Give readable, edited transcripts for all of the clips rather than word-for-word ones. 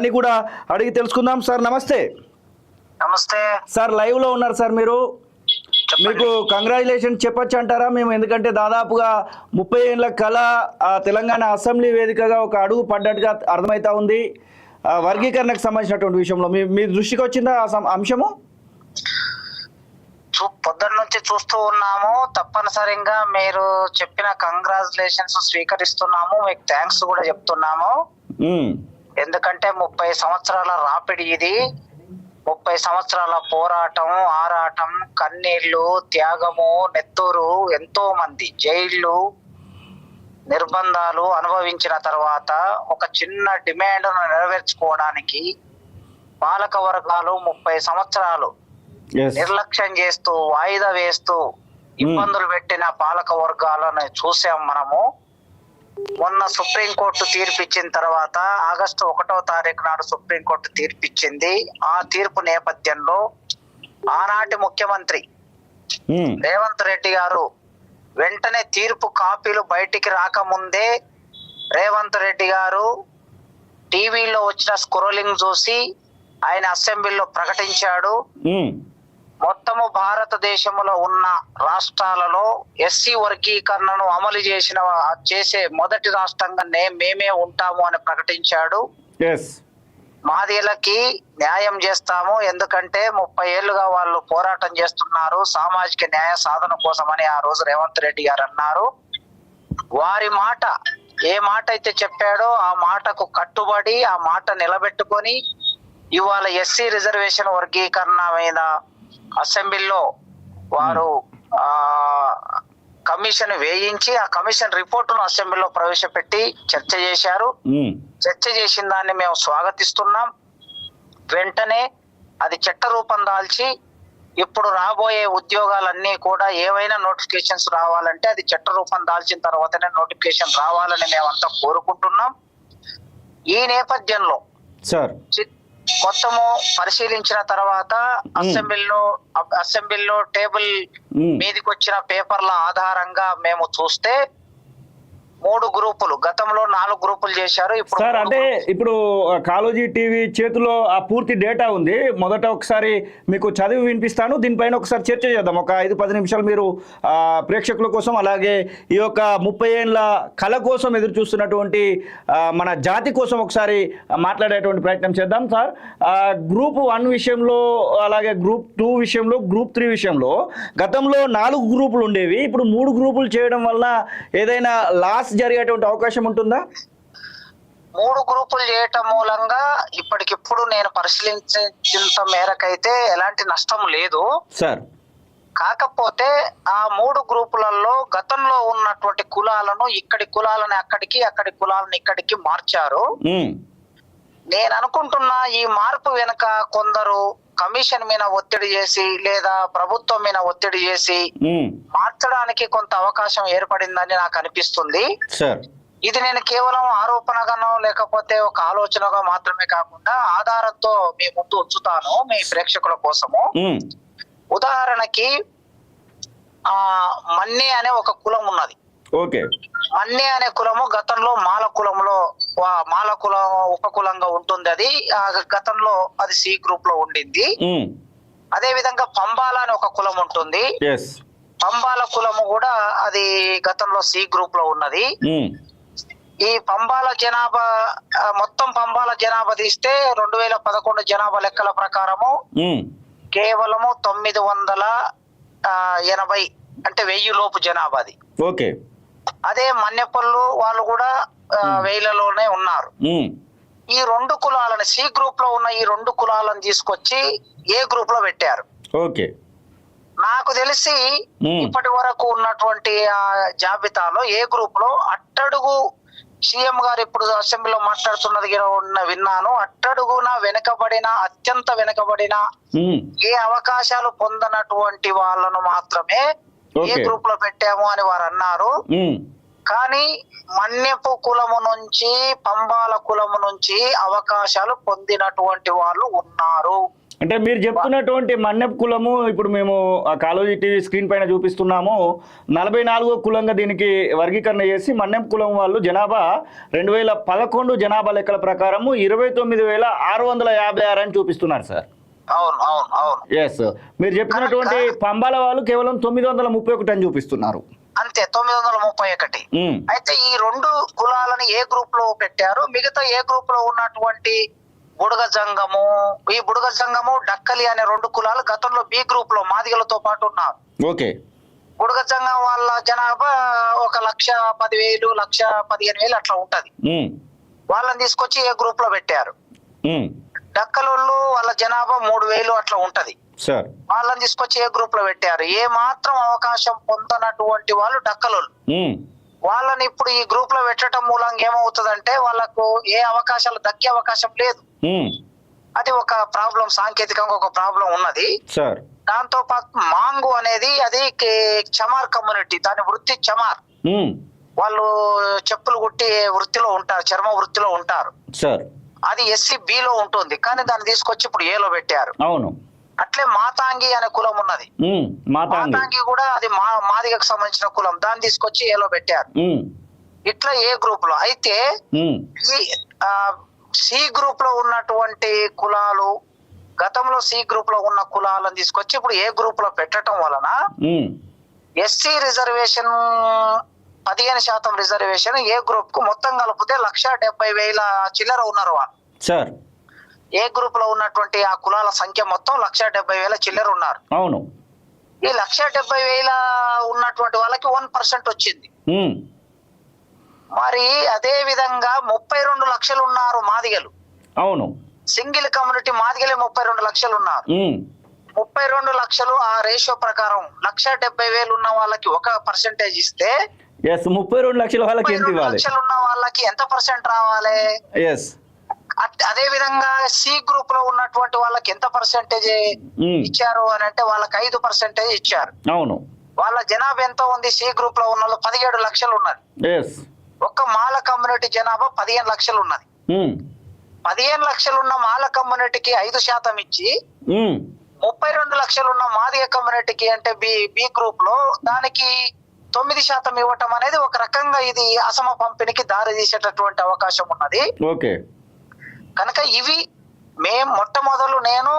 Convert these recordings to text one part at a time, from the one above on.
అన్ని కూడా అడిగి తెలుసుకుందాం. సార్ నమస్తే. నమస్తే సార్, లైవ్ లో ఉన్నారు సార్ మీరు. మీకు కంగ్రాచులేషన్ చెప్పొచ్చు అంటారా మేము? ఎందుకంటే దాదాపుగా 30 ఏళ్ల కళ తెలంగాణ అసెంబ్లీ వేదికగా ఒక అడుగు పడ్డట్టుగా అర్థమవుతా ఉంది. వర్గీకరణకు సంబంధించినటువంటి విషయంలో మీ దృష్టికి వచ్చిందా అంశము? పొద్దున్న నుంచి చూస్తూ ఉన్నాము. తప్పనిసరిగా మీరు చెప్పిన కంగ్రాచులేషన్స్ స్వీకరిస్తున్నాము, మీకు థ్యాంక్స్ కూడా చెప్తున్నాము. ఎందుకంటే 30 సంవత్సరాల రాపిడి ఇది. 30 సంవత్సరాల పోరాటం, ఆరాటం, కన్నీళ్లు, త్యాగము, నెత్తూరు, ఎంతో మంది జైళ్లు, నిర్బంధాలు అనుభవించిన తర్వాత ఒక చిన్న డిమాండ్ను నెరవేర్చుకోవడానికి పాలక వర్గాలు 30 సంవత్సరాలు నిర్లక్ష్యం చేస్తూ, వాయిదా వేస్తూ ఇబ్బందులు పెట్టిన పాలక వర్గాలను చూసాం మనము. మొన్న సుప్రీంకోర్టు తీర్పిచ్చిన తర్వాత ఆగస్టు 1వ తారీఖు నాడు సుప్రీంకోర్టు తీర్పిచ్చింది. ఆ తీర్పు నేపథ్యంలో ఆనాటి ముఖ్యమంత్రి రేవంత్ రెడ్డి గారు వెంటనే తీర్పు కాపీలు బయటికి రాకముందే రేవంత్ రెడ్డి గారు టీవీలో వచ్చిన స్క్రోలింగ్ చూసి ఆయన అసెంబ్లీలో ప్రకటించాడు. మొత్తము భారతదేశంలో ఉన్న రాష్ట్రాలలో ఎస్సీ వర్గీకరణను అమలు చేసే మొదటి రాష్ట్రంగా మేమే ఉంటాము అని ప్రకటించాడు. మాదిలకి న్యాయం చేస్తాము, ఎందుకంటే 30 ఏళ్లుగా వాళ్ళు పోరాటం చేస్తున్నారు సామాజిక న్యాయ సాధన కోసమని ఆ రోజు రేవంత్ రెడ్డి గారు అన్నారు. వారి మాట, ఏ మాట అయితే చెప్పాడో ఆ మాటకు కట్టుబడి ఆ మాట నిలబెట్టుకొని ఇవాళ ఎస్సీ రిజర్వేషన్ వర్గీకరణ మీద అసెంబ్లీలో వారు కమిషన్ వేయించి ఆ కమిషన్ రిపోర్టును అసెంబ్లీలో ప్రవేశపెట్టి చర్చ చేశారు. చర్చ చేసిన దాన్ని మేము స్వాగతిస్తున్నాం. వెంటనే అది చట్ట రూపం దాల్చి ఇప్పుడు రాబోయే ఉద్యోగాలన్నీ కూడా ఏవైనా నోటిఫికేషన్స్ రావాలంటే అది చట్ట రూపం దాల్చిన తర్వాతనే నోటిఫికేషన్ రావాలని మేమంతా కోరుకుంటున్నాం. ఈ నేపథ్యంలో మొత్తము పరిశీలించిన తర్వాత అసెంబ్లీలో టేబుల్ మీదకి వచ్చిన పేపర్ల ఆధారంగా మేము చూస్తే 3 గ్రూపులు, గతంలో 4 గ్రూపులు చేశారు. సార్ అంటే ఇప్పుడు కాలోజీ టీవీ చేతిలో ఆ పూర్తి డేటా ఉంది. మొదట ఒకసారి మీకు చదివి వినిపిస్తాను, దీనిపైన ఒకసారి చర్చ చేద్దాం. ఒక 5-10 నిమిషాలు మీరు ప్రేక్షకుల కోసం, అలాగే ఈ యొక్క 30 ఏళ్ల కళ కోసం ఎదురు చూస్తున్నటువంటి మన జాతి కోసం ఒకసారి మాట్లాడేటువంటి ప్రయత్నం చేద్దాం. సార్, గ్రూప్ 1 విషయంలో, అలాగే గ్రూప్ 2 విషయంలో, గ్రూప్ 3 విషయంలో గతంలో 4 గ్రూపులు ఉండేవి. ఇప్పుడు 3 గ్రూపులు చేయడం వల్ల ఏదైనా లాస్ జరిగేటువంటి అవకాశం ఉంటుందా? 3 గ్రూపులు చేయటం మూలంగా ఇప్పటికిప్పుడు నేను పరిశీలించిన మేరకైతే ఎలాంటి నష్టం లేదు సార్. కాకపోతే ఆ 3 గ్రూపులలో గతంలో ఉన్నటువంటి కులాలను ఇక్కడి కులాలను అక్కడికి, అక్కడి కులాలను ఇక్కడికి మార్చారు. నేను అనుకుంటున్నా ఈ మార్పు వెనుక కొందరు కమిషన్ మీద ఒత్తిడి చేసి లేదా ప్రభుత్వం మీద ఒత్తిడి చేసి మార్చడానికి కొంత అవకాశం ఏర్పడిందని నాకు అనిపిస్తుంది. ఇది నేను కేవలం ఆరోపణగానో లేకపోతే ఒక ఆలోచనగా మాత్రమే కాకుండా ఆధారంతో మీ ముందు ఉంచుతాను మీ ప్రేక్షకుల కోసము. ఉదాహరణకి మన్ని అనే ఒక కులం ఉన్నది. మన్ని అనే కులము గతంలో మాల కులం ఉపకులంగా ఉంటుంది. అది గతంలో అది సి గ్రూప్ లో ఉండింది. అదే విధంగా పంబాల అని ఒక కులం ఉంటుంది. పంబాల కులము కూడా అది గతంలో సి గ్రూప్ లో ఉన్నది. ఈ పంబాల జనాభా, మొత్తం పంబాల జనాభా తీస్తే 2011 జనాభా లెక్కల ప్రకారము కేవలము 980, అంటే 1000 లోపు జనాభాది. అదే మన్నెపల్లు వాళ్ళు కూడా 1000లోనే ఉన్నారు. ఈ 2 కులాలను, సి గ్రూప్ లో ఉన్న ఈ 2 కులాలను తీసుకొచ్చి ఏ గ్రూప్ లో పెట్టారు. నాకు తెలిసి ఇప్పటి వరకు ఉన్నటువంటి ఆ జాబితాలో ఏ గ్రూప్ లో అట్టడుగు సీఎం గారు ఇప్పుడు అసెంబ్లీలో మాట్లాడుతున్నది విన్నాను. అట్టడుగున వెనుకబడిన, అత్యంత వెనుకబడిన, ఏ అవకాశాలు పొందనటువంటి వాళ్ళను మాత్రమే ఏ గ్రూప్ లో పెట్టాము అని వారు అన్నారు. కానీ మన్యపు కులము నుంచి, పంబాల కులము నుంచి అవకాశాలు పొందినటువంటి వాళ్ళు ఉన్నారు. అంటే మీరు చెప్తున్నటువంటి మన్నెప్ కులము ఇప్పుడు మేము ఆ కాలోజీ టీవీ స్క్రీన్ పైన చూపిస్తున్నాము. 44వ కులంగా దీనికి వర్గీకరణ చేసి మన్నెప్ కులం వాళ్ళు జనాభా 2011 జనాభా లెక్కల ప్రకారము 29,656 అని చూపిస్తున్నారు సార్. అవును అవును అవును. ఎస్, మీరు చెప్తున్నటువంటి పంబాల వాళ్ళు కేవలం 931 అని చూపిస్తున్నారు. అంతే, 931. అయితే ఈ రెండు కులాలను ఏ గ్రూప్ లో పెట్టారు, మిగతా ఏ గ్రూప్ లో ఉన్నటువంటి బుడగ జంగము, ఈ బుడగ జంగము డక్కలి అనే రెండు కులాలు గతంలో బి గ్రూప్ లో మాదిగలతో పాటు ఉన్నారు. ఓకే. బుడగ జంగం వాళ్ళ జనాభా 1,10,000, 1,15,000 అట్లా ఉంటది. వాళ్ళని తీసుకొచ్చి ఏ గ్రూప్ లో పెట్టారు. డక్కలోళ్ళు వాళ్ళ జనాభా 3,000 అట్లా ఉంటది. వాళ్ళని తీసుకొచ్చి ఏ గ్రూప్ లో పెట్టారు. ఏ మాత్రం అవకాశం పొందనటువంటి వాళ్ళు డక్కలోళ్ళు. వాళ్ళని ఇప్పుడు ఈ గ్రూప్ లో పెట్టడం మూలంగా ఏమవుతుందంటే వాళ్ళకు ఏ అవకాశాలు దక్కే అవకాశం లేదు. అది ఒక ప్రాబ్లం, సాంకేతికంగా ఒక ప్రాబ్లం ఉన్నది. దాంతో పాటు మాంగు అనేది అది చమార్ కమ్యూనిటీ, దాని వృత్తి చమార్. వాళ్ళు చెప్పులు కుట్టి వృత్తిలో ఉంటారు, చర్మ వృత్తిలో ఉంటారు. అది SC B లో ఉంటుంది, కానీ దాన్ని తీసుకొచ్చి ఇప్పుడు A లో పెట్టారు. అవును. అట్లే మాతాంగి అనే కులం ఉన్నది. మాతాంగి కూడా అది మాదిగకు సంబంధించిన కులం, దాన్ని తీసుకొచ్చి A లో పెట్టారు. ఇట్లా ఏ గ్రూప్ లో అయితే ఈ C గ్రూప్ లో ఉన్నటువంటి కులాలు, గతంలో C గ్రూప్ లో ఉన్న కులాలను తీసుకొచ్చి ఇప్పుడు ఏ గ్రూప్ లో పెట్టడం వలన SC రిజర్వేషన్ 15% రిజర్వేషన్ ఏ గ్రూప్ కు మొత్తం కలిపితే 1,70,000 చిల్లర ఉన్నారు వాళ్ళు. ఏ గ్రూప్ లో ఉన్నటువంటి ఆ కులాల సంఖ్య మొత్తం 1,70,000 చిల్లర ఉన్నారు. అవును. ఈ 1,70,000 ఉన్నటువంటి వాళ్ళకి 1% వచ్చింది. మరి అదే విధంగా 32 లక్షలు ఉన్నారు మాదిగలు. అవును. సింగిల్ కమ్యూనిటీ మాదిగలే 32 లక్షలు ఉన్నారు. 32 లక్షలు ఆ రేషియో ప్రకారం 1,70,000 ఉన్న వాళ్ళకి 1% ఇస్తే 32 లక్షల వాళ్ళకి ఎంత ఇవ్వాలి? లక్షలు ఉన్న వాళ్ళకి ఎంత పర్సెంట్ రావాలి? అదే విధంగా C గ్రూప్ లో ఉన్నటువంటి వాళ్ళకి ఎంత పర్సెంటేజ్ ఇచ్చారు అని అంటే వాళ్ళకి 5% ఇచ్చారు. అవును. వాళ్ళ జనాభా ఎంత ఉంది? C గ్రూప్ లో ఉన్న 17 లక్షలు ఉన్నది. ఒక్క మాల కమ్యూనిటీ జనాభా 15 లక్షలు ఉన్నది. 15 లక్షలు ఉన్న మాల కమ్యూనిటీకి 5% ఇచ్చి 32 లక్షలు ఉన్న మాదిగ కమ్యూనిటీకి అంటే బి గ్రూప్ లో దానికి 9% ఇవ్వటం అనేది ఒక రకంగా ఇది అసమ పంపిణీకి దారి తీసేటటువంటి అవకాశం ఉన్నది. కనుక ఇవి మొట్టమొదలు నేను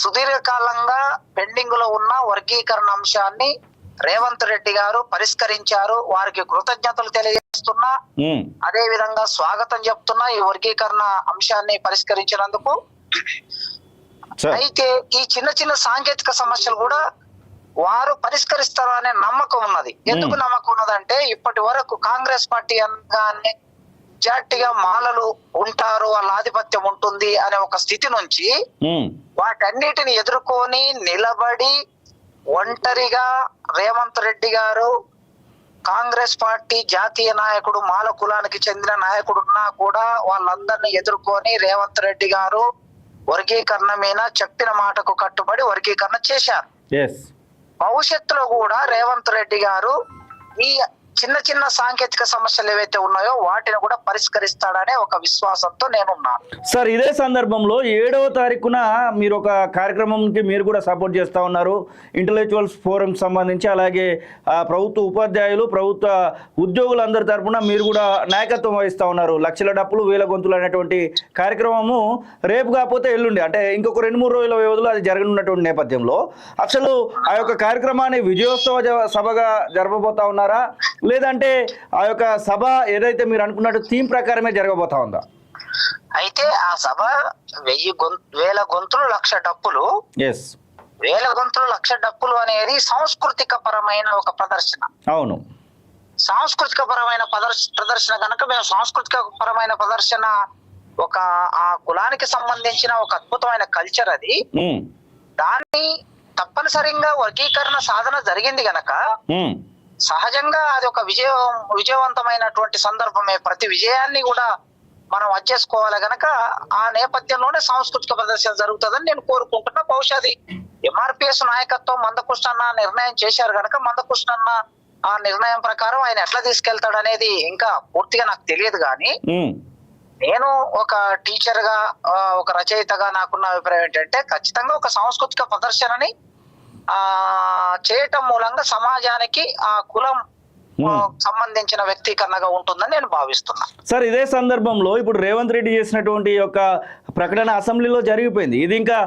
సుదీర్ఘకాలంగా పెండింగ్ లో ఉన్న వర్గీకరణ అంశాన్ని రేవంత్ రెడ్డి గారు పరిష్కరించారు. వారికి కృతజ్ఞతలు తెలియజేస్తున్నా, అదే విధంగా స్వాగతం చెప్తున్నా ఈ వర్గీకరణ అంశాన్ని పరిష్కరించినందుకు. అయితే ఈ చిన్న చిన్న సాంకేతిక సమస్యలు కూడా వారు పరిష్కరిస్తారు అనే నమ్మకం ఉన్నది. ఎందుకు నమ్మకం ఉన్నదంటే ఇప్పటి వరకు కాంగ్రెస్ పార్టీ అనగానే జాటిగా మాలలు ఉంటారు, వాళ్ళ ఆధిపత్యం ఉంటుంది అనే ఒక స్థితి నుంచి వాటన్నిటిని ఎదుర్కొని నిలబడి ఒంటరిగా రేవంత్ రెడ్డి గారు, కాంగ్రెస్ పార్టీ జాతీయ నాయకుడు, మాల కులానికి చెందిన నాయకుడు ఉన్నా కూడా వాళ్ళందరినీ ఎదుర్కొని రేవంత్ రెడ్డి గారు వర్గీకరణ మీద చెప్పిన మాటకు కట్టుబడి వర్గీకరణ చేశారు. భవిష్యత్తులో కూడా రేవంత్ రెడ్డి గారు ఈ చిన్న చిన్న సాంకేతిక సమస్యలు ఏవైతే ఉన్నాయో వాటిని కూడా పరిష్కరిస్తాడనే ఒక విశ్వాసంతో నేనున్నాను. సార్, ఇదే సందర్భంలో 7వ తారీఖున మీరు ఒక కార్యక్రమంకి మీరు కూడా సపోర్ట్ చేస్తూ ఉన్నారు. ఇంటలెక్చువల్స్ ఫోరం సంబంధించి, అలాగే ప్రభుత్వ ఉపాధ్యాయులు, ప్రభుత్వ ఉద్యోగులందరి తరఫున మీరు కూడా నాయకత్వం వహిస్తూ ఉన్నారు. లక్షల డప్పులు వేల గొంతులు అనేటువంటి కార్యక్రమము రేపు కాకపోతే ఎల్లుండి, అంటే ఇంకొక 2-3 రోజుల వ్యవధిలో అది జరగనున్నటువంటి నేపథ్యంలో అసలు ఆ యొక్క కార్యక్రమాన్ని విజయోత్సవ సభగా జరపబోతా ఉన్నారా, లేదంటే ఆ యొక్క సభ ఏదైతే మీరు అనుకున్నట్టు థీమ్ ప్రకారమే జరగబోతా ఉందా? అయితే ఆ సభ 1000 గొంతులు 1,00,000 డప్పులు, 1000 గొంతులు 1,00,000 డప్పులు అనేది సాంస్కృతిక పరమైన ఒక ప్రదర్శన. అవును. సాంస్కృతిక పరమైన ప్రదర్శన కనుక మేము సాంస్కృతిక పరమైన ప్రదర్శన ఒక ఆ కులానికి సంబంధించిన ఒక అద్భుతమైన కల్చర్ అది. దాన్ని తప్పనిసరిగా వర్గీకరణ సాధన జరిగింది గనక సహజంగా అది ఒక విజయవంతమైనటువంటి సందర్భమే. ప్రతి విజయాన్ని కూడా మనం వచ్చేసుకోవాలి గనక ఆ నేపథ్యంలోనే సాంస్కృతిక ప్రదర్శన జరుగుతుందని నేను కోరుకుంటున్నా. బహుశా అది MRPS నాయకత్వం మందకృష్ణన్న నిర్ణయం చేశారు గనక మందకృష్ణన్న ఆ నిర్ణయం ప్రకారం ఆయన ఎట్లా తీసుకెళ్తాడు అనేది ఇంకా పూర్తిగా నాకు తెలియదు. కానీ నేను ఒక టీచర్ గా ఒక రచయితగా నాకున్న అభిప్రాయం ఏంటంటే ఖచ్చితంగా ఒక సాంస్కృతిక ప్రదర్శనని చేయటం మూలంగా సమాజానికి ఆ కులం సంబంధించిన వ్యక్తీకరణగా ఉంటుందని నేను భావిస్తున్నా. సార్ ఇదే సందర్భంలో ఇప్పుడు రేవంత్ రెడ్డి చేసినటువంటి యొక్క ప్రకటన అసెంబ్లీలో జరిగిపోయింది. ఇది ఇంకా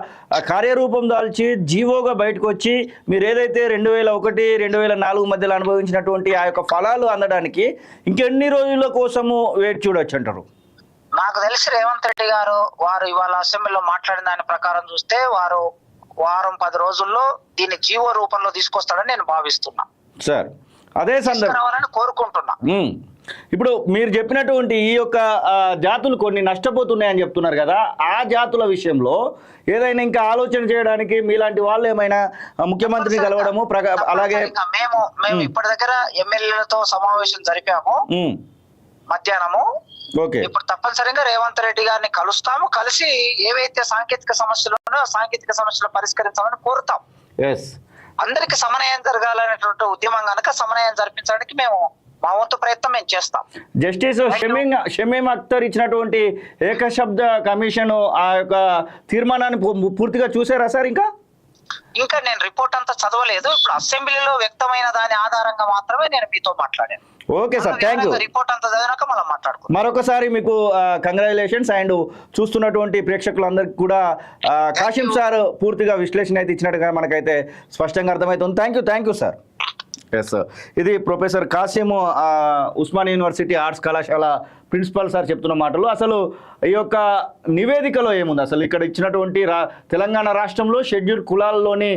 కార్యరూపం దాల్చి జీవోగా బయటకు వచ్చి మీరు ఏదైతే 2001, 2004 మధ్యలో అనుభవించినటువంటి ఆ యొక్క ఫలాలు అందడానికి ఇంకెన్ని రోజుల కోసము వేచి చూడొచ్చు అంటారు? నాకు తెలిసి రేవంత్ రెడ్డి గారు వారు ఇవాళ అసెంబ్లీలో మాట్లాడిన దాని ప్రకారం చూస్తే వారు వారం 10 రోజుల్లో దీన్ని జీవో రూపంలో తీసుకొస్తాడని నేను భావిస్తున్నా సార్. అదే సందర్భం కోరుకుంటున్నా. ఇప్పుడు మీరు చెప్పినటువంటి ఈ యొక్క జాతులు కొన్ని నష్టపోతున్నాయని చెప్తున్నారు కదా, ఆ జాతుల విషయంలో ఏదైనా ఇంకా ఆలోచన చేయడానికి మీలాంటి వాళ్ళు ఏమైనా ముఖ్యమంత్రిని కలవడము అలాగే మేము ఇప్పటి దగ్గర ఎమ్మెల్యేలతో సమావేశం జరిపాము మధ్యాహ్నము. ఓకే, ఇప్పుడు తప్పనిసరిగా రేవంత్ రెడ్డి గారిని కలుస్తాము, కలిసి ఏవైతే సాంకేతిక సమస్యలు ఉన్నాయో సాంకేతిక సమస్యలు పరిష్కరించాలని కోరుతాం. అందరికి సమన్వయం జరగాలనేటువంటి ఉద్యమం కనుక సమన్వయం జరిపించడానికి మేము మా వంతు ప్రయత్నం మేము చేస్తాం. జస్టిస్ షమీమ్ అఖ్తర్ ఇచ్చినటువంటి ఏకశబ్ద కమిషన్ ఆ యొక్క తీర్మానాన్ని పూర్తిగా చూసారా సార్? ఇంకా నేను రిపోర్ట్ అంతా చదవలేదు. ఇప్పుడు అసెంబ్లీలో వ్యక్తమైన దాని ఆధారంగా మాత్రమే నేను మీతో మాట్లాడాను. Okay sir, thank you. Report అంతా చదివినాక మనం మాట్లాడుకుందాం. మరొకసారి మీకు కంగ్రాచులేషన్స్. అండ్ చూస్తున్నటువంటి ప్రేక్షకులందరికీ కూడా కాశీం సార్ పూర్తిగా విశ్లేషణ అయితే ఇచ్చినట్టుగా మనకైతే స్పష్టంగా అర్థమవుతుంది. Thank you sir. ఎస్, ఇది professor Kasim Osmania university arts కళాశాల ప్రిన్సిపల్ సార్ చెప్తున్న మాటలు. అసలు ఈ యొక్క నివేదికలో ఏముంది, అసలు ఇక్కడ ఇచ్చినటువంటి తెలంగాణ రాష్ట్రంలో షెడ్యూల్డ్ కులాల్లోని